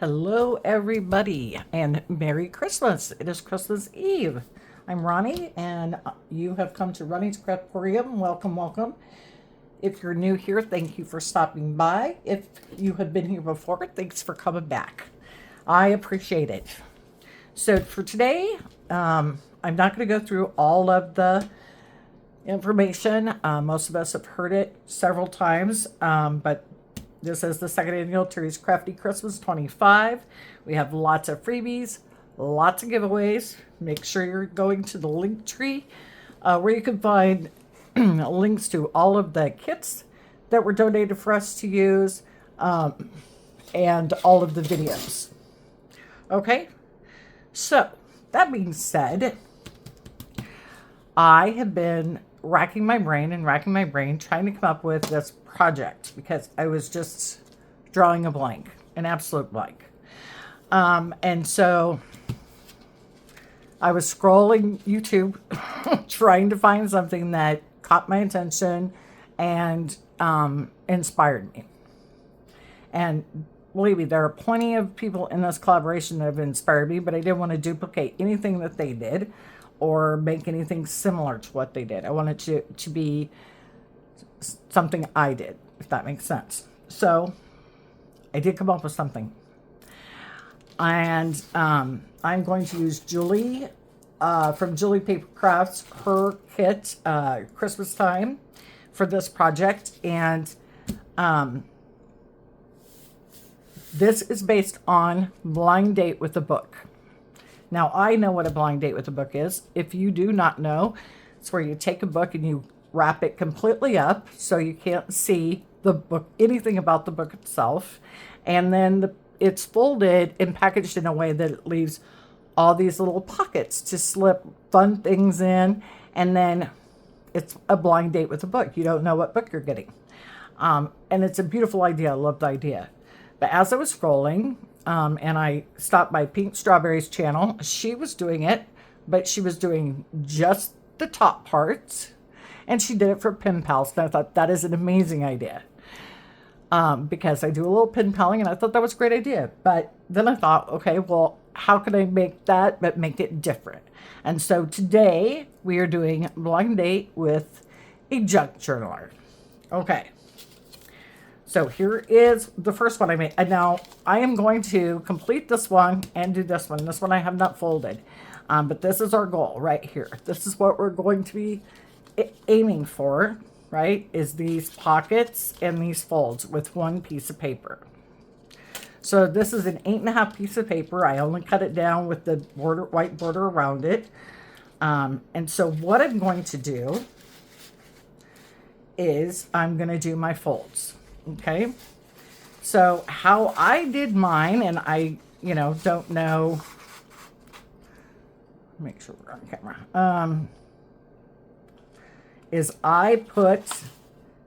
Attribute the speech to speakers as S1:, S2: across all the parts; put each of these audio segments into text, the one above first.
S1: Hello, everybody, and Merry Christmas. It is Christmas Eve. I'm Ronnie, and you have come to Ronnie's Craftorium. Welcome, welcome. If you're new here, thank you for stopping by. If you have been here before, thanks for coming back. I appreciate it. So, for today, I'm not going to go through all of the information. Most of us have heard it several times, but this is the second annual Teri's Crafty Christmas 25. We have lots of freebies, lots of giveaways. Make sure you're going to the link tree where you can find links to all of the kits that were donated for us to use and all of the videos. Okay, so that being said, I have been racking my brain trying to come up with this project because I was just drawing a blank, an absolute blank. And so I was scrolling YouTube trying to find something that caught my attention and inspired me. And believe me, there are plenty of people in this collaboration that have inspired me, but I didn't want to duplicate anything that they did or make anything similar to what they did. I wanted to be something I did, if that makes sense. So I did come up with something. And I'm going to use Julie from Julie Paper Crafts, her kit, Christmas time, for this project. And this is based on Blind Date with a Book. Now, I know what a blind date with a book is. If you do not know, it's where you take a book and you wrap it completely up so you can't see the book, anything about the book itself. And then it's folded and packaged in a way that it leaves all these little pockets to slip fun things in. And then it's a blind date with a book. You don't know what book you're getting. And it's a beautiful idea. I love the idea. But as I was scrolling, and I stopped by Pink Strawberry's channel. She was doing it, but she was doing just the top parts, and she did it for pen pals. And I thought that is an amazing idea because I do a little pen paling, and I thought that was a great idea. But then I thought, okay, well, how can I make that but make it different? And so today we are doing Blind Date with a junk journaler. Okay. So here is the first one I made. And now I am going to complete this one and do this one. This one I have not folded. But this is our goal right here. This is what we're going to be aiming for, right? Is these pockets and these folds with one piece of paper. So this is an 8.5 piece of paper. I only cut it down with the border, white border around it. And so what I'm going to do is I'm going to do my folds. Okay, so how I did mine, and I, don't know, make sure we're on camera, is I put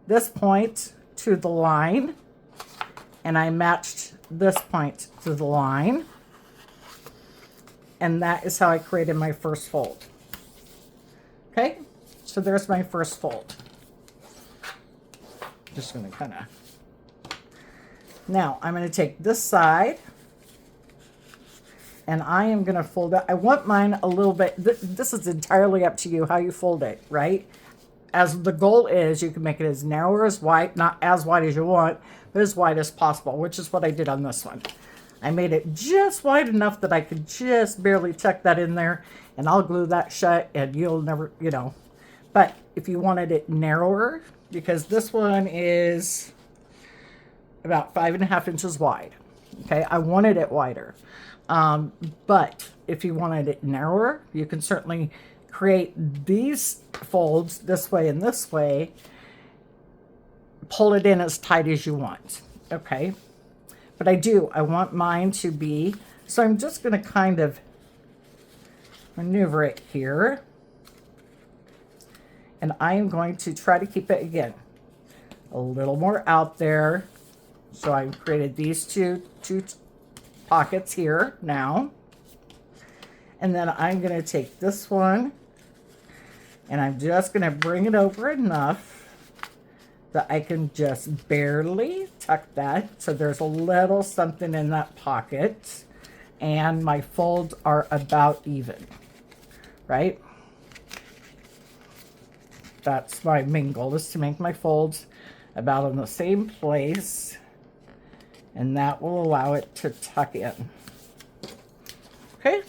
S1: this point to the line, and I matched this point to the line, and that is how I created my first fold. Okay, so there's my first fold. Just going to kind of... Now, I'm going to take this side, and I am going to fold it. I want mine a little bit, this is entirely up to you how you fold it, right? As the goal is, you can make it as narrow or as wide, not as wide as you want, but as wide as possible, which is what I did on this one. I made it just wide enough that I could just barely tuck that in there, and I'll glue that shut, and you'll never, But if you wanted it narrower, because this one is about 5.5 inches wide. Okay, I wanted it wider. But if you wanted it narrower, you can certainly create these folds this way and this way. Pull it in as tight as you want. Okay, but I want mine to be, so I'm just going to kind of maneuver it here. And I am going to try to keep it, again, a little more out there. So I created these two pockets here now. And then I'm going to take this one, and I'm just going to bring it over enough that I can just barely tuck that. So there's a little something in that pocket. And my folds are about even, right? That's my main goal, is to make my folds about in the same place. And that will allow it to tuck in. Okay?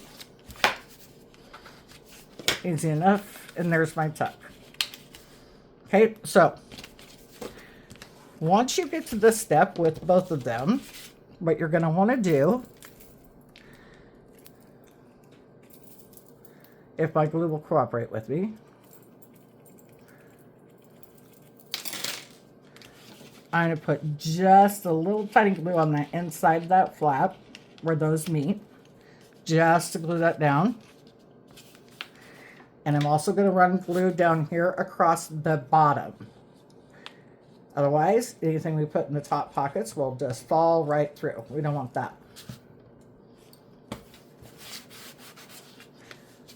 S1: Easy enough. And there's my tuck. Okay, so once you get to this step with both of them, what you're going to want to do, if my glue will cooperate with me, I'm going to put just a little tiny glue on the inside of that flap where those meet, just to glue that down. And I'm also going to run glue down here across the bottom. Otherwise, anything we put in the top pockets will just fall right through. We don't want that.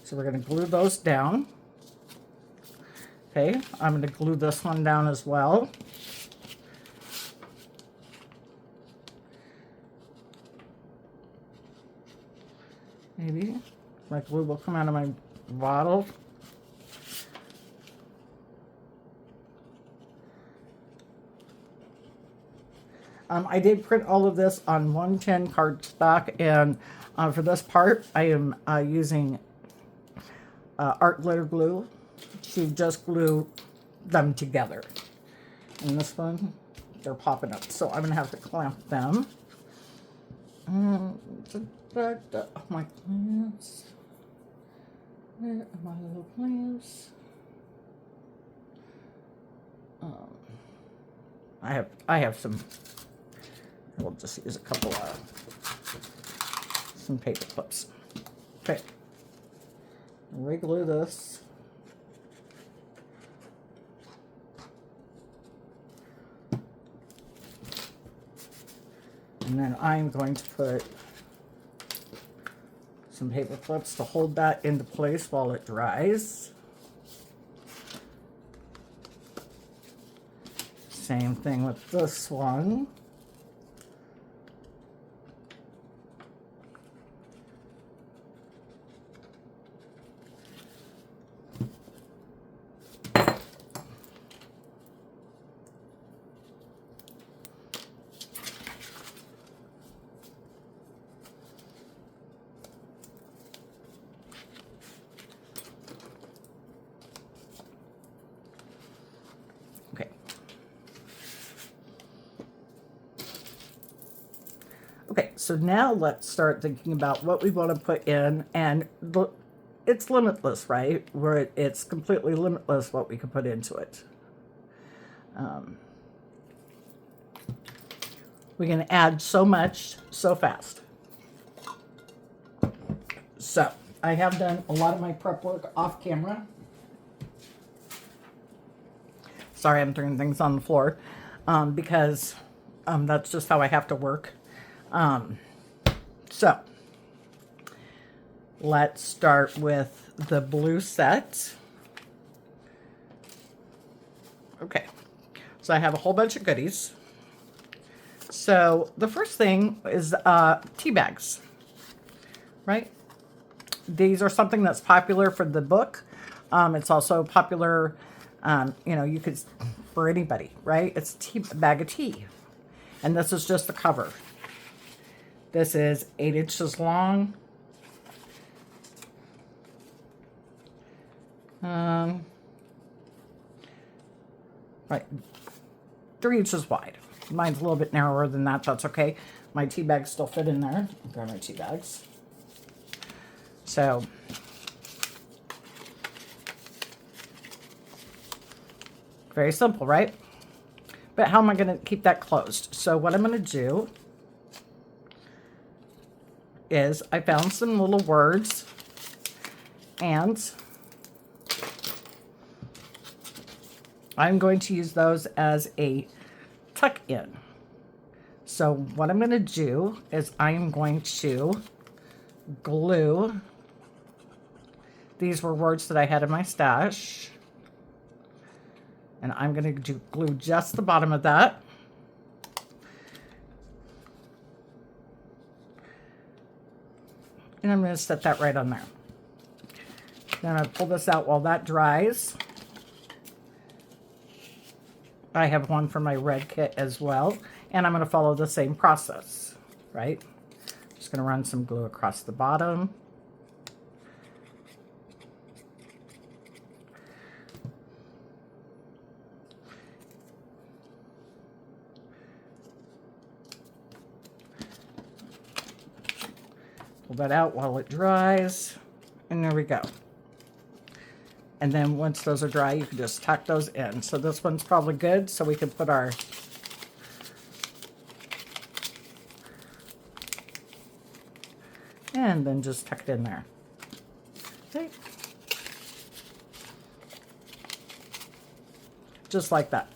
S1: So we're going to glue those down. Okay, I'm going to glue this one down as well. Maybe my glue will come out of my bottle. I did print all of this on 110 cardstock, and for this part, I am using art glitter glue to just glue them together. And this one, they're popping up, so I'm going to have to clamp them. My clamps. Where are my little clamps? I have some. We'll just use a couple of some paper clips. Okay. Re-glue this. And then I'm going to put some paper clips to hold that into place while it dries. Same thing with this one. Okay, so now let's start thinking about what we want to put in, and it's limitless, right? Where it's completely limitless what we can put into it. We can add so much so fast. So I have done a lot of my prep work off camera. Sorry, I'm throwing things on the floor because that's just how I have to work. So let's start with the blue set. Okay, so I have a whole bunch of goodies. So the first thing is tea bags, right? These are something that's popular for the book. It's also popular, you know, you could, for anybody, right? It's a bag of tea. And this is just the cover. This is 8 inches long. Right, 3 inches wide. Mine's a little bit narrower than that. That's okay. My tea bags still fit in there. I'll grab my tea bags. So, very simple, right? But how am I going to keep that closed? So what I'm going to do is I found some little words, and I'm going to use those as a tuck in. So what I'm going to do is I'm going to glue. These were words that I had in my stash. And I'm going to glue just the bottom of that. And I'm going to set that right on there. Then I pull this out while that dries. I have one for my red kit as well. And I'm going to follow the same process, right? Just going to run some glue across the bottom. Pull that out while it dries. And there we go. And then once those are dry, you can just tuck those in. So this one's probably good, so we can put our and then just tuck it in there. Okay. Just like that.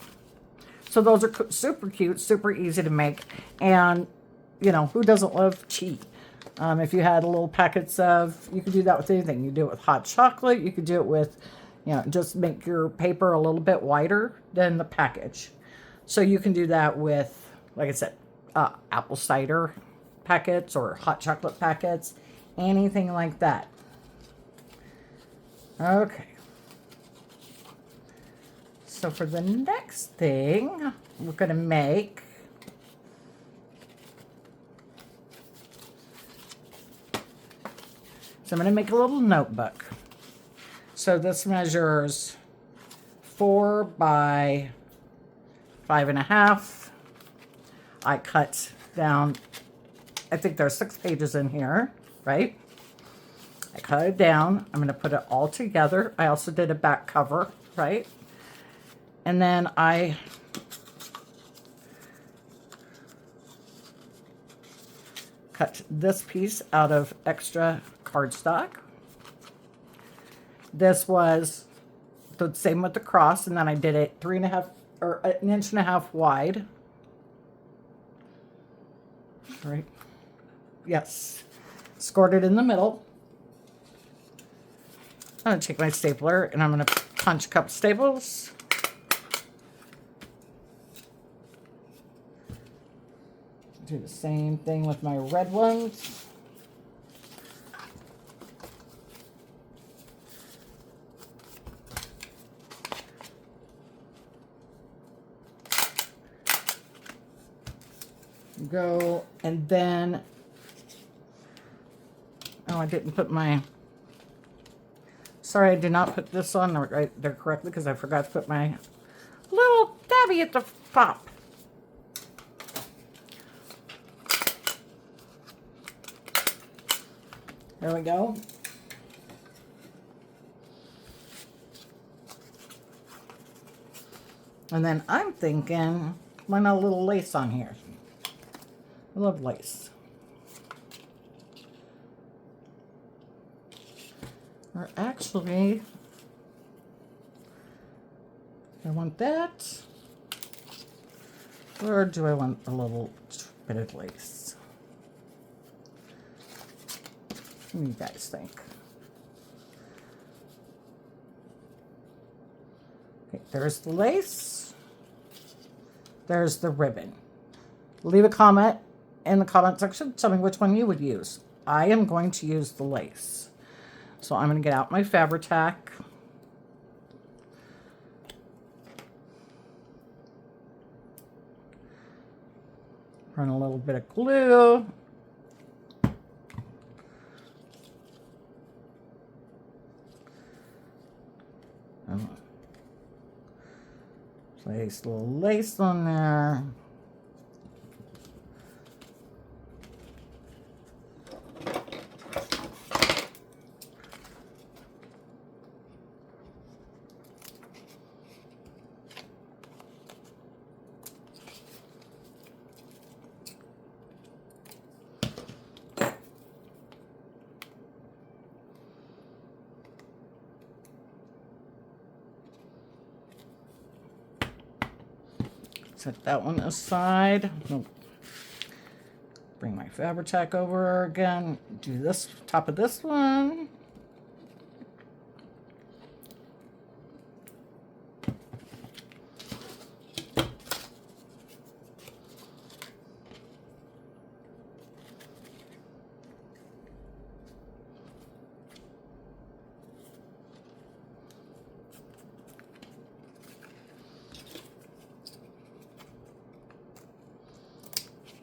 S1: So those are super cute, super easy to make. And, you know, who doesn't love tea? If you had little packets of, you could do that with anything. You do it with hot chocolate. You could do it with, you know, just make your paper a little bit wider than the package. So you can do that with, like I said, apple cider packets or hot chocolate packets, anything like that. Okay. So for the next thing, we're going to make so I'm going to make a little notebook. So this measures 4 by 5.5. I cut down, I think there's 6 pages in here, right? I cut it down. I'm going to put it all together. I also did a back cover, right? And then I cut this piece out of extra cardstock. This was the same with the cross, and then I did it 3.5 or 1.5 inches wide. Right? Yes. Scored it in the middle. I'm going to take my stapler and I'm going to punch a couple staples. Do the same thing with my red ones. Go, and then, oh, I didn't put my, sorry, I did not put this on right there correctly because I forgot to put my little tabby at the top. There we go. And then I'm thinking, why not a little lace on here? I love lace. Or actually, I want that. Or do I want a little bit of lace? What do you guys think? Okay, there's the lace. There's the ribbon. Leave a comment in the comment section. Tell me which one you would use. I am going to use the lace. So I'm going to get out my Fabri-Tac. Run a little bit of glue. Place a little lace on there. Set that one aside. Nope. Bring my Fabri-Tac over again. Do this top of this one.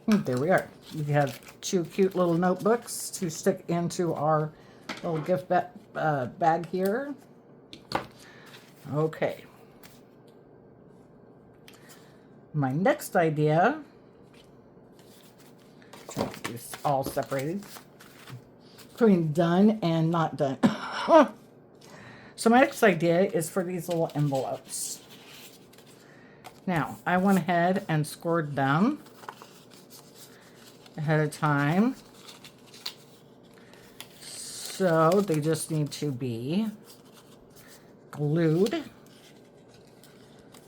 S1: There we are. We have two cute little notebooks to stick into our little gift bag here. Okay. My next idea, trying to get all separated between done and not done. So my next idea is for these little envelopes. Now, I went ahead and scored them ahead of time. So they just need to be glued.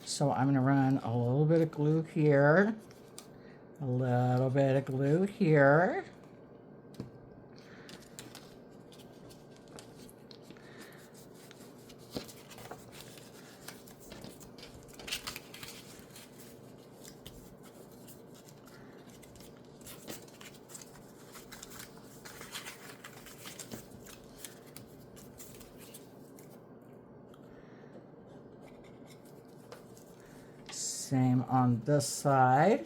S1: So I'm going to run a little bit of glue here, a little bit of glue here. Same on this side.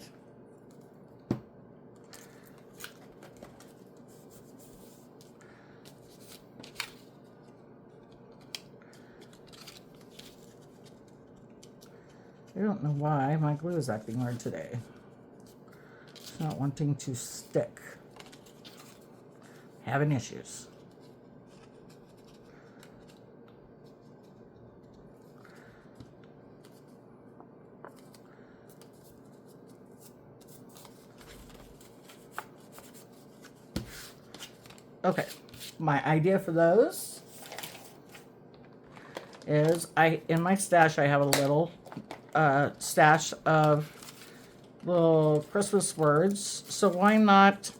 S1: I don't know why my glue is acting weird today. It's not wanting to stick. Having issues. Okay, my idea for those is in my stash I have a little stash of little Christmas words, so why not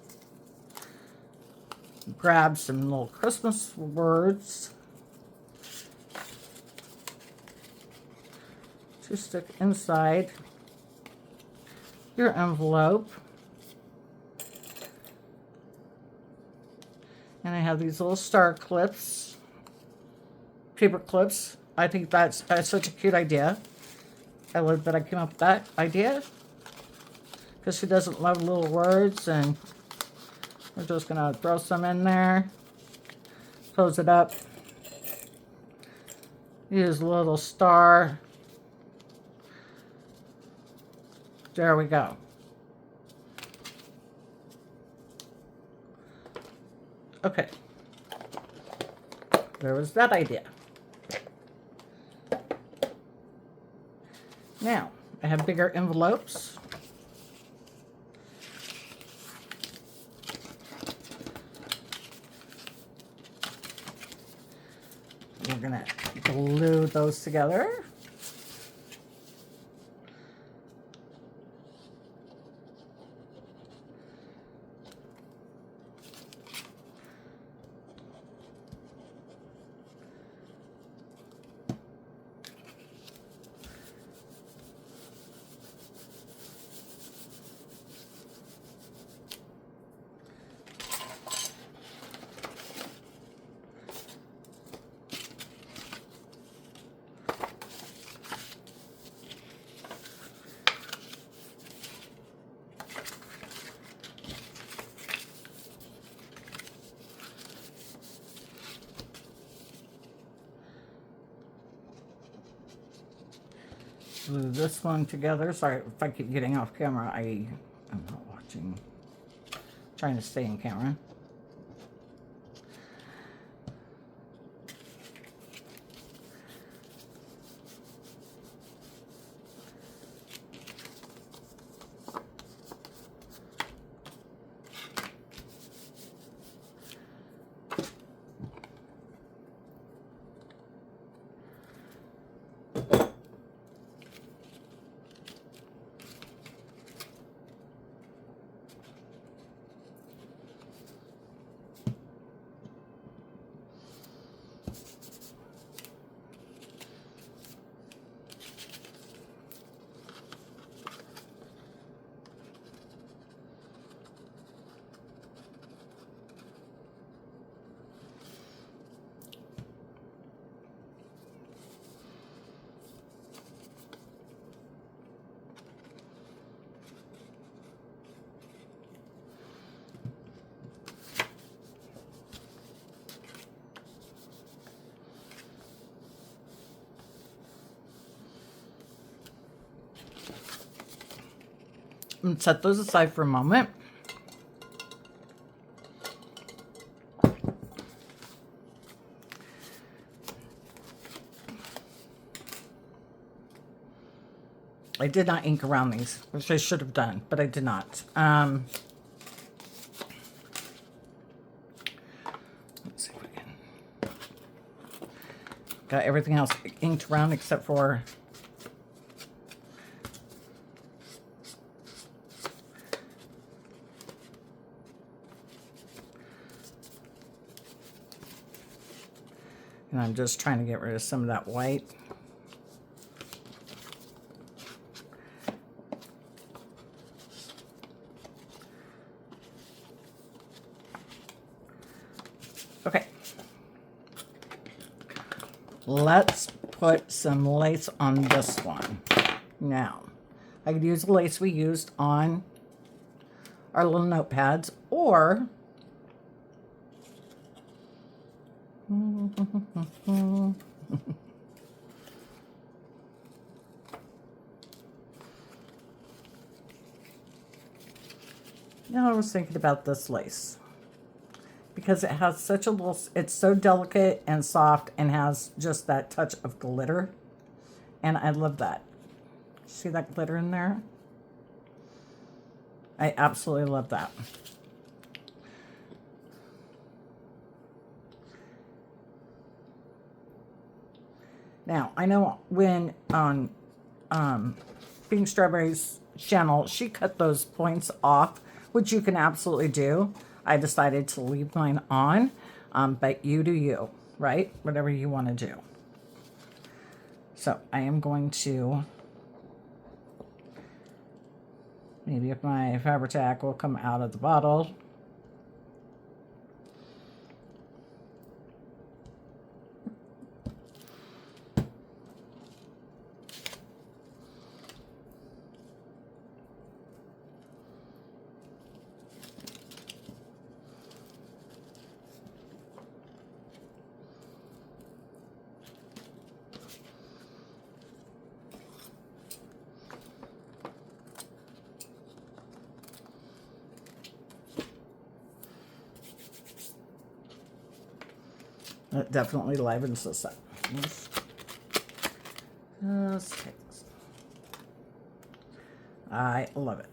S1: grab some little Christmas words to stick inside your envelope. And I have these little star clips, paper clips. I think that's such a cute idea. I love that I came up with that idea. Because who doesn't love little words? And we're just going to throw some in there. Close it up. Use a little star. There we go. Okay, there was that idea. Now, I have bigger envelopes. We're gonna glue those together. Glue this one together. Sorry if I keep getting off camera. I am not watching. Trying to stay in camera. set those aside for a moment. I did not ink around these, which I should have done, but I did not. Let's see if we can. Got everything else inked around except for and I'm just trying to get rid of some of that white. Okay, let's put some lace on this one. Now, I could use the lace we used on our little notepads, or now I was thinking about this lace, because it has such a little, it's so delicate and soft and has just that touch of glitter. And I love that. See that glitter in there? I absolutely love that. Now, I know when on Pink Strawberry's channel, she cut those points off, which you can absolutely do. I decided to leave mine on, but you do you, right? Whatever you want to do. So I am going to, maybe if my Fabri-Tac will come out of the bottle. It definitely livens this up. Let's take this. I love it.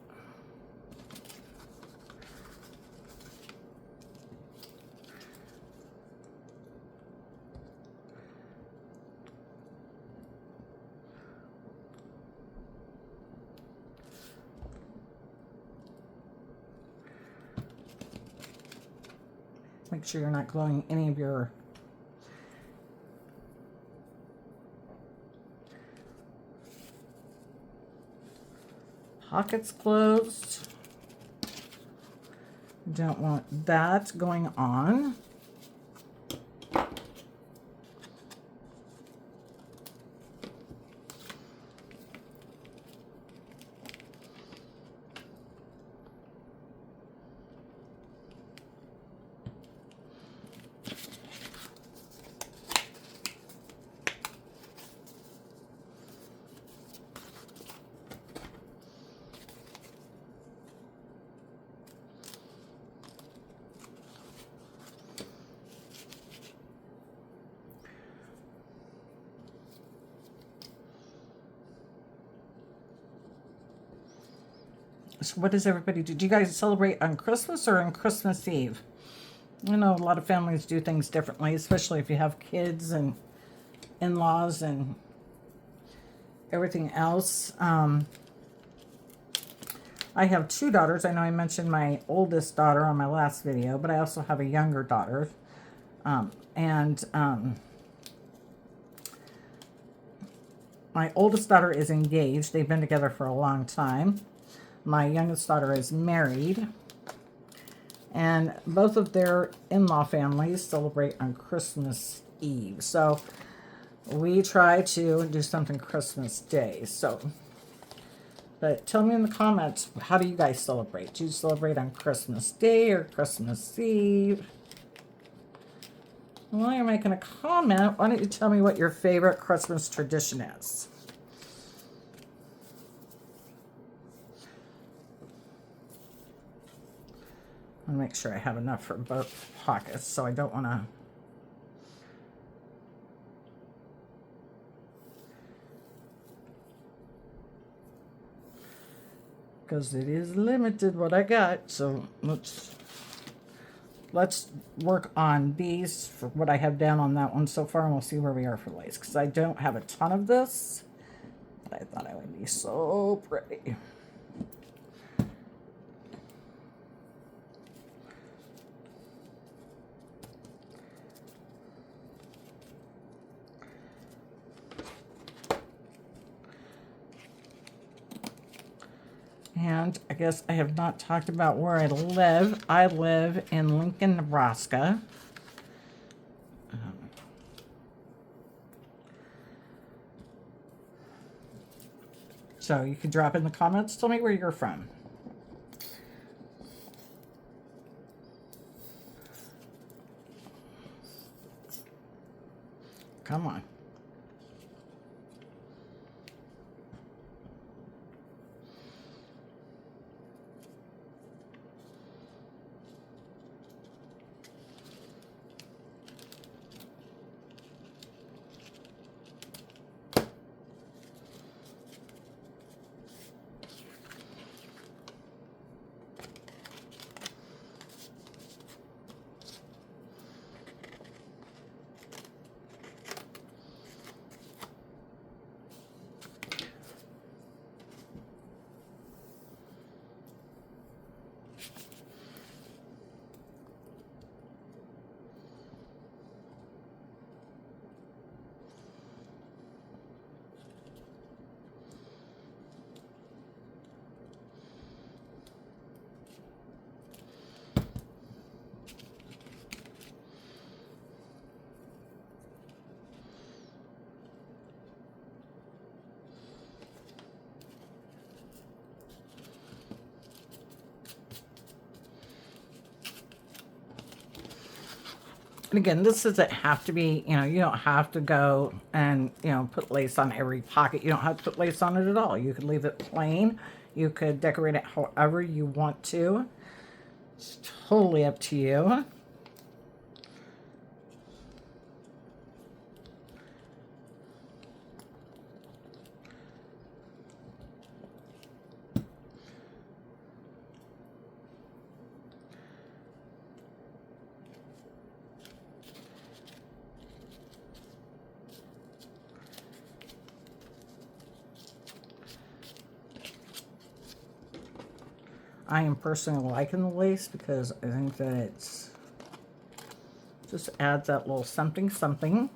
S1: Make sure you're not gluing any of your pockets closed. Don't want that going on. So what does everybody do? Do you guys celebrate on Christmas or on Christmas Eve? I know a lot of families do things differently, especially if you have kids and in-laws and everything else. I have two daughters. I know I mentioned my oldest daughter on my last video, but I also have a younger daughter. My oldest daughter is engaged. They've been together for a long time. My youngest daughter is married, and both of their in-law families celebrate on Christmas Eve. So we try to do something Christmas Day. So, but tell me in the comments, how do you guys celebrate? Do you celebrate on Christmas Day or Christmas Eve? While you're making a comment, why don't you tell me what your favorite Christmas tradition is? I'll make sure I have enough for both pockets, so I don't want to. Because it is limited what I got, so let's work on these for what I have down on that one so far, and we'll see where we are for lace, because I don't have a ton of this, but I thought it would be so pretty. And I guess I have not talked about where I live. I live in Lincoln, Nebraska. So you can drop in the comments. Tell me where you're from. Come on. And again, this doesn't have to be, you don't have to go and, put lace on every pocket. You don't have to put lace on it at all. You could leave it plain. You could decorate it however you want to. It's totally up to you. I am personally liking the lace because I think that it's just adds that little something something.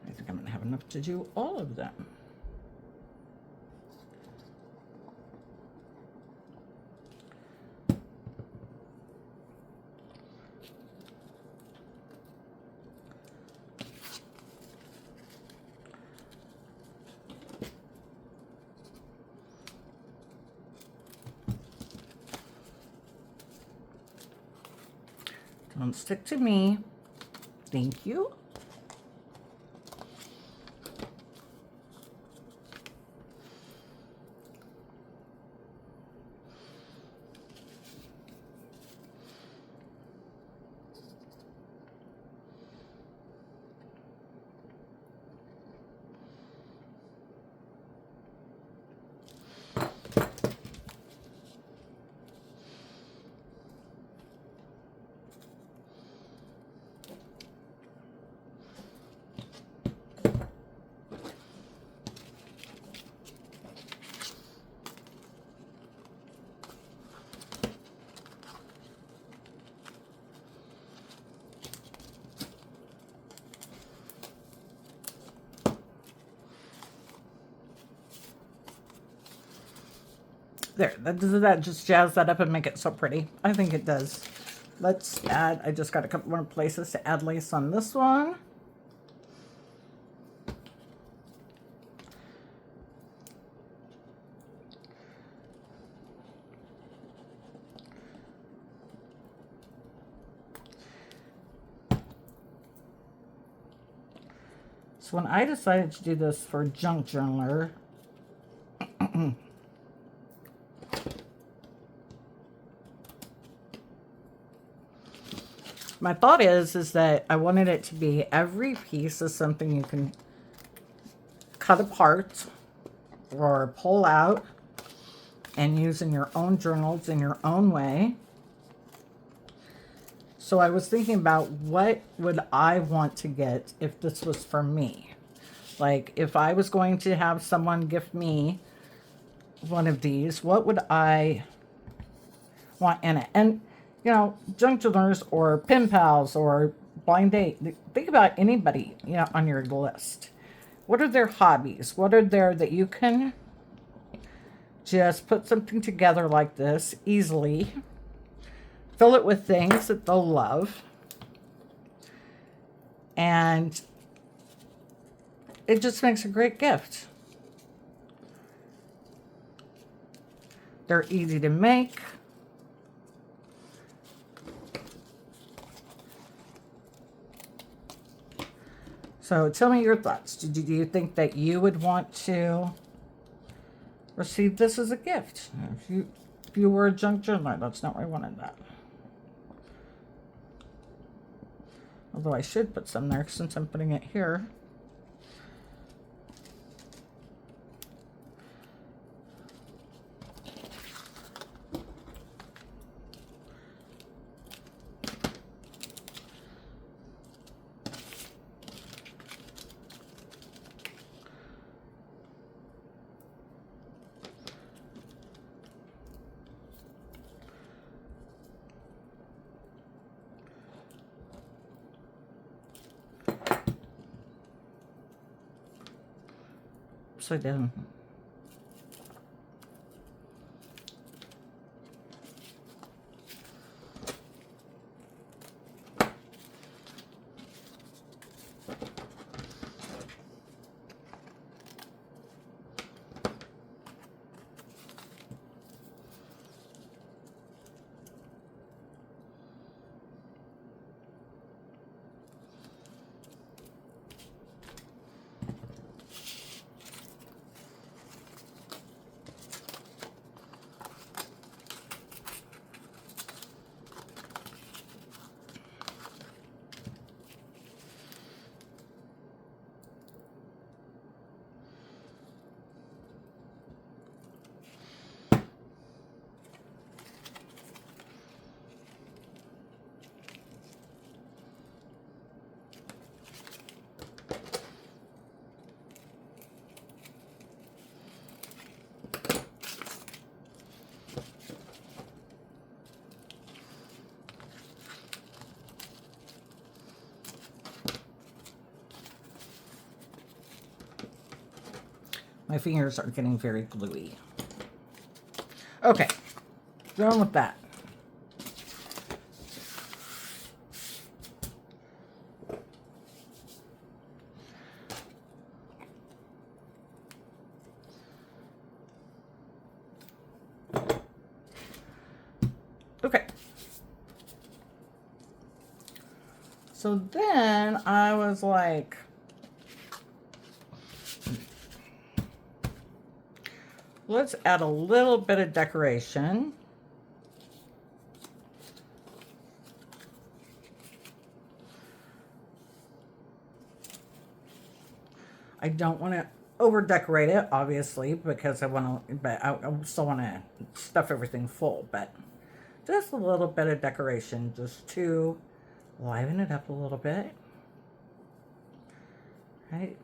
S1: I think I'm going to have enough to do all of them. Don't stick to me. Thank you. There, doesn't that just jazz that up and make it so pretty? I think it does. Let's add, I just got a couple more places to add lace on this one. So when I decided to do this for Junk Journaler, my thought is that I wanted it to be every piece is something you can cut apart or pull out and use in your own journals in your own way. So I was thinking about what would I want to get if this was for me. Like if I was going to have someone gift me one of these, what would I want in it? And you know, junk journalers or pen pals or blind date, think about anybody, you know, on your list. What are their hobbies? What are there that you can just put something together like this easily, fill it with things that they'll love, and it just makes a great gift. They're easy to make. So tell me your thoughts. Do you think that you would want to receive this as a gift? If you were a junk journaler, that's not where I wanted that. Although I should put some there since I'm putting it here. Upside down. My fingers are getting very gluey. Okay, done with that. Okay. So then I was like, let's add a little bit of decoration. I don't want to over decorate it, obviously, because I want to, but I still want to stuff everything full, but just a little bit of decoration just to liven it up a little bit, right?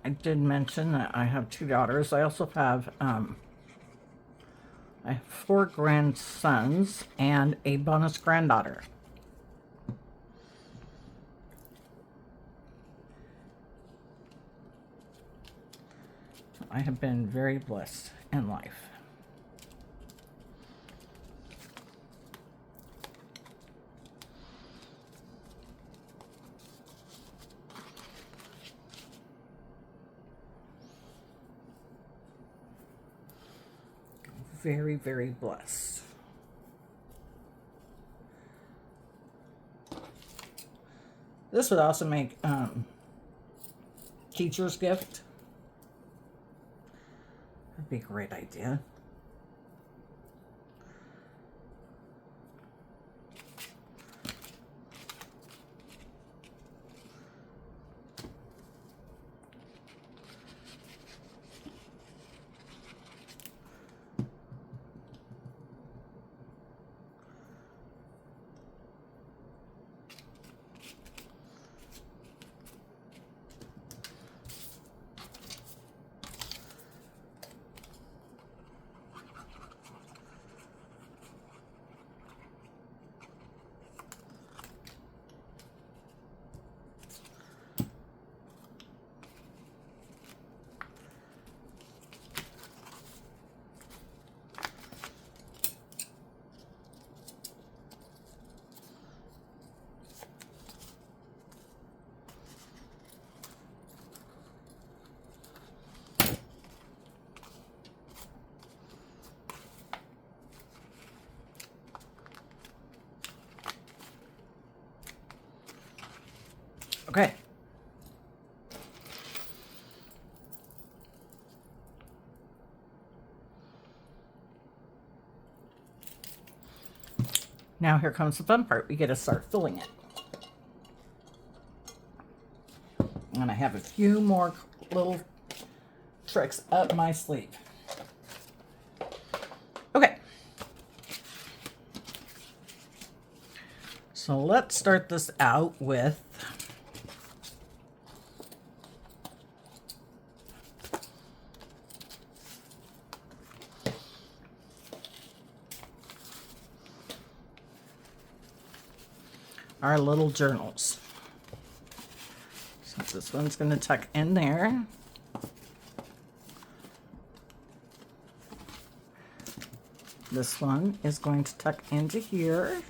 S1: I did mention that I have 2 daughters. I also have I have 4 grandsons and a bonus granddaughter. I have been very blessed in life. Very, very blessed. This would also make teacher's gift. That'd be a great idea. Okay. Now here comes the fun part. We get to start filling it. And I have a few more little tricks up my sleeve. Okay. So let's start this out with our little journals. So this one's going to tuck in there. This one is going to tuck into here.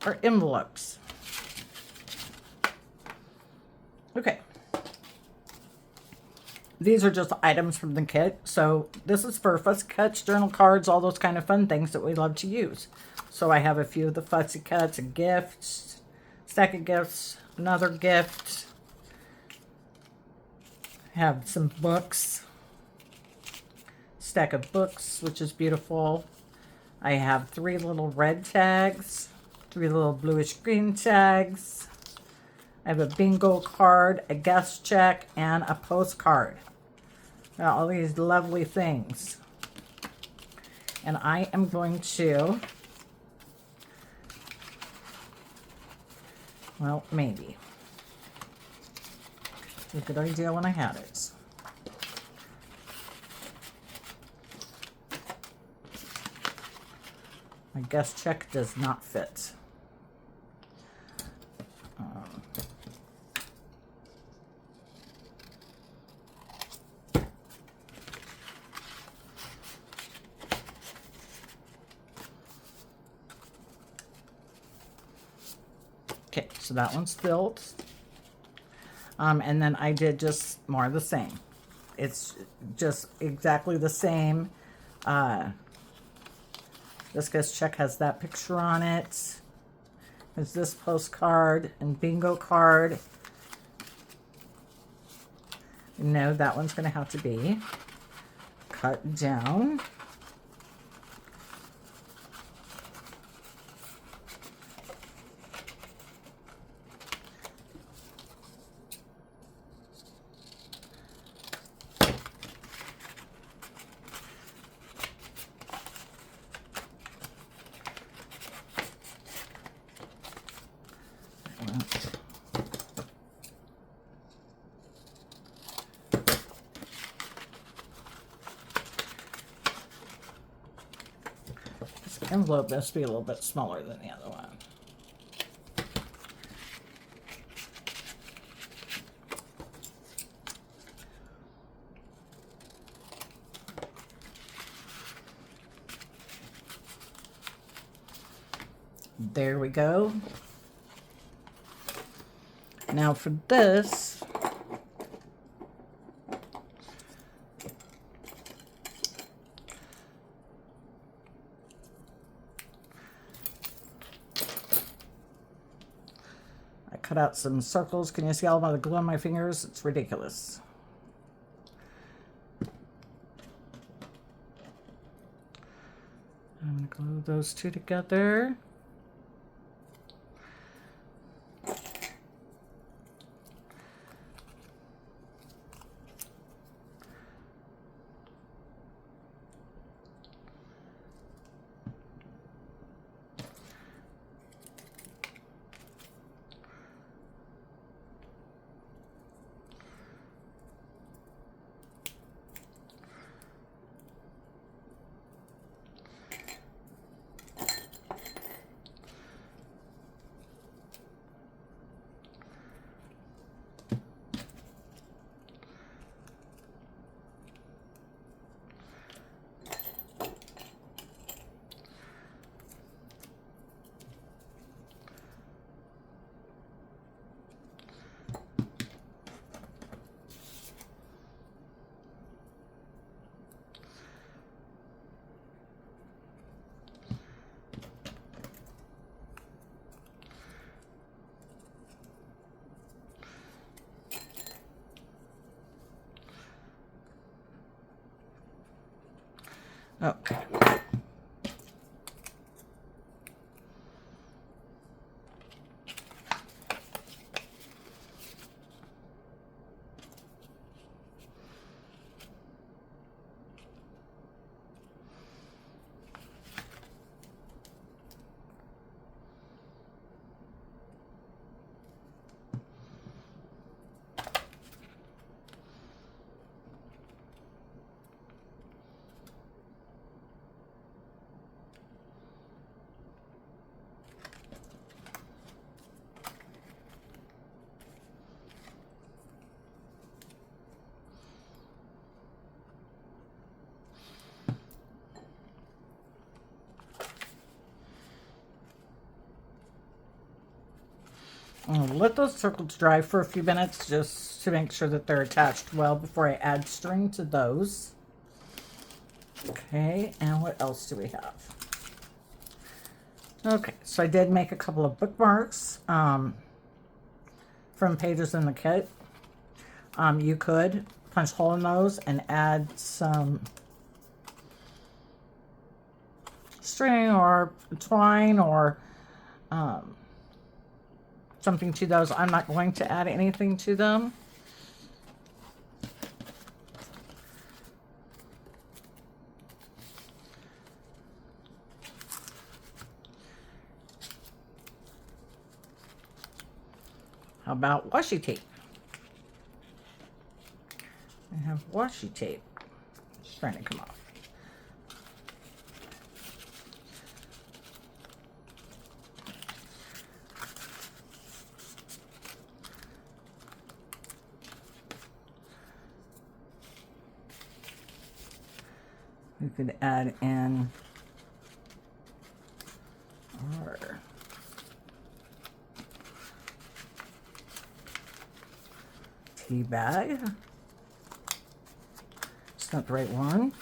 S1: Our envelopes. Okay. These are just items from the kit. So this is for fussy cuts, journal cards, all those kind of fun things that we love to use. So I have a few of the fussy cuts, a gift, stack of gifts, another gift. I have some books, stack of books, which is beautiful. I have 3 little red tags, 3 little bluish green tags. I have a bingo card, a guest check, and a postcard. Now, all these lovely things. And I am going to, well, maybe. It was a good idea when I had it. My guest check does not fit. Okay, so that one's filled. And then I did just more of the same. It's just exactly the same. This guest check has that picture on it. There's this postcard and bingo card. No, that one's going to have to be cut down. envelope must be a little bit smaller than the other one. There we go. Now for this, I cut out some circles. Can you see all of the glue on my fingers? It's ridiculous. I'm going to glue those two together. Okay. I'll let those circles dry for a few minutes just to make sure that they're attached well before I add string to those. Okay, and what else do we have? Okay, so I did make a couple of bookmarks from pages in the kit. You could punch a hole in those and add some string or twine or something to those. I'm not going to add anything to them. How about washi tape? I have washi tape. It's trying to come off. You could add in our tea bag. It's not the right one.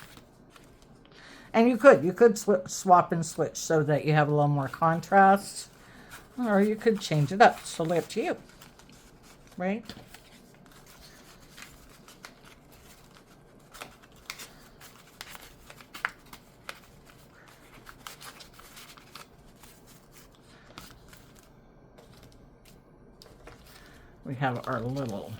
S1: And you could swap and switch so that you have a little more contrast, or you could change it up. It's totally up to you, right? We have our little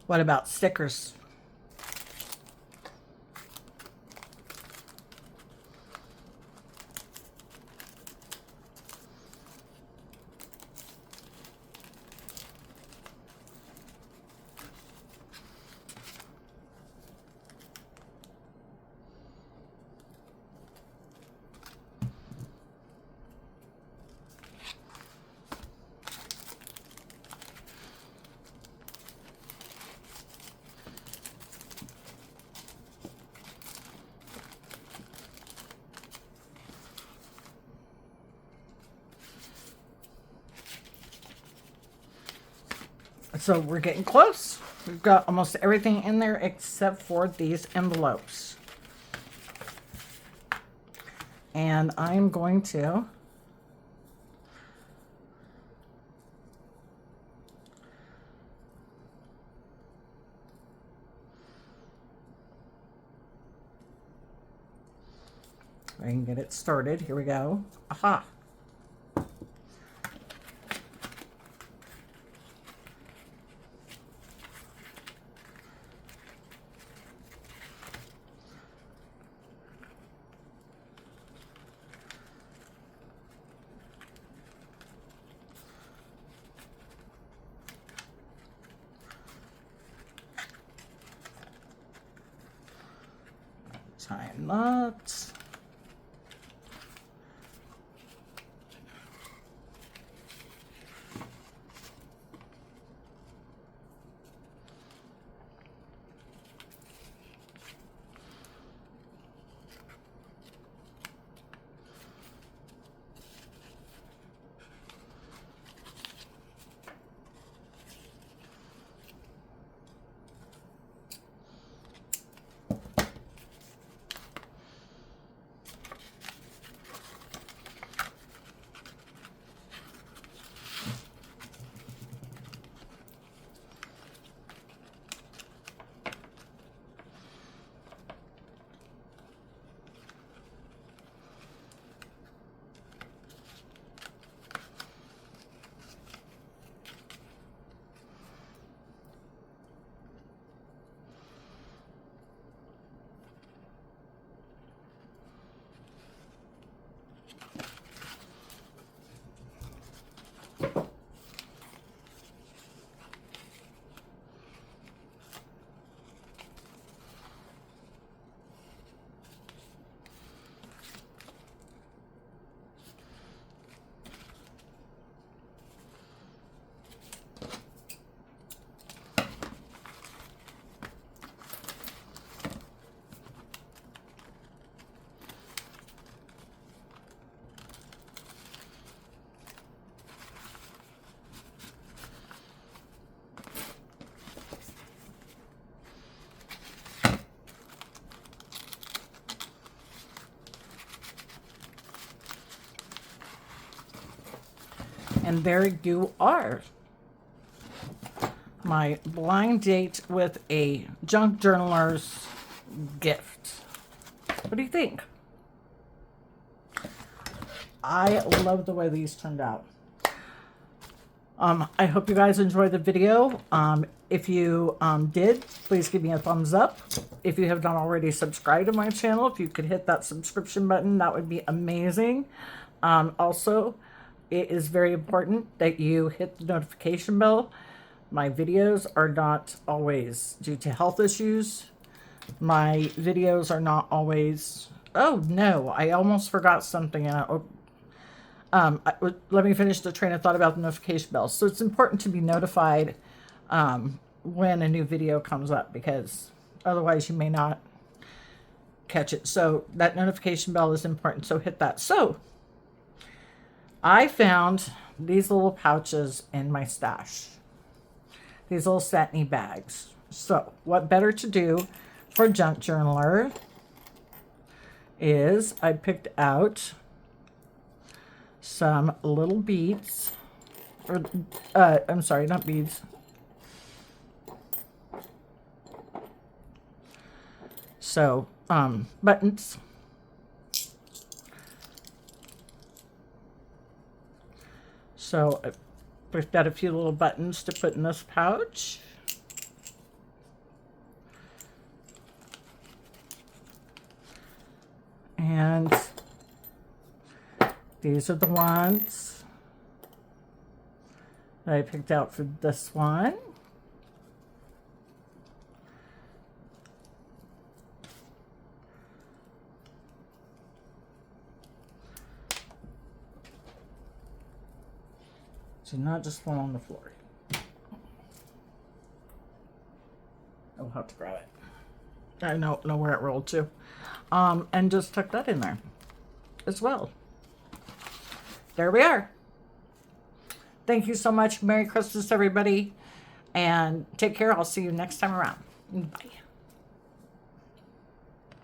S1: What about stickers? So we're getting close. We've got almost everything in there except for these envelopes. And I'm going to I can get it started. Here we go. Aha. Tie knots. And there you are. My blind date with a junk journaler's gift. What do you think? I love the way these turned out. I hope you guys enjoyed the video. If you did, please give me a thumbs up. If you have not already subscribed to my channel, if you could hit that subscription button, that would be amazing. Also, it is very important that you hit the notification bell. My videos are not always, due to health issues, my videos are not always, oh no, I almost forgot something. Let me finish the train of thought about the notification bell. So it's important to be notified when a new video comes up, because otherwise you may not catch it. So that notification bell is important, so hit that. So I found these little pouches in my stash. These little satiny bags. So what better to do for a junk journaler is I picked out some little beads. Or, I'm sorry, not beads. So, buttons. So I picked out a few little buttons to put in this pouch. And these are the ones that I picked out for this one. Do not just fall on the floor. I'll have to grab it. I know where it rolled to. And just tuck that in there as well. There we are. Thank you so much. Merry Christmas, everybody. And take care. I'll see you next time around. Bye.